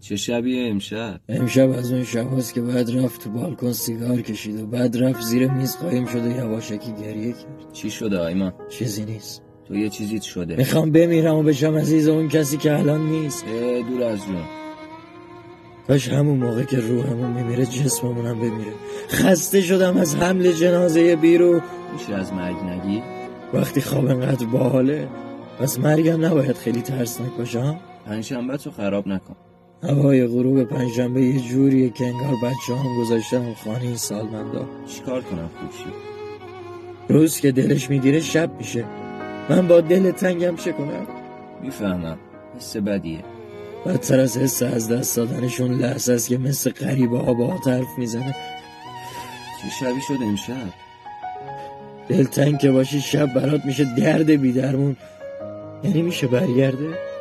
چه شبیه امشب؟ امشب از اون شباست که باید رفت تو بالکن سیگار کشید و بعد رفت زیر میز قایم شد و یواشکی گریه کرد. چی شده آیمان؟ چیزی نیست. تو یه چیزیت شده. میخوام بمیرم و بشم عزیز اون کسی که الان نیست. دور از جون. کاش همون موقع که روحمون میمیره جسممونم بمیره. خسته شدم از حمل جنازه بیرو. میشه از مرگ نگی؟ وقتی خواب انقدر باحاله پس مرگم نباید خیلی ترسناک باشه ها؟ پنجشنبه تو خراب نکن. هوای غروب پنجشنبه یه جوریه که انگار بچه هم گذاشتن خانه سالمندا. چیکار کنم خوشی؟ روز که دلش میگیره شب میشه. من با دل تنگم چه کنم؟ میفهمم، حس بدیه. بدتر از حس از دست دادنشون لحظه است که مثل غریبه ها با حرف میزنه. چه شبی شد امشب؟ دلتنگ که باشی شب برات میشه درد بیدرمون. یعنی میشه برگرده؟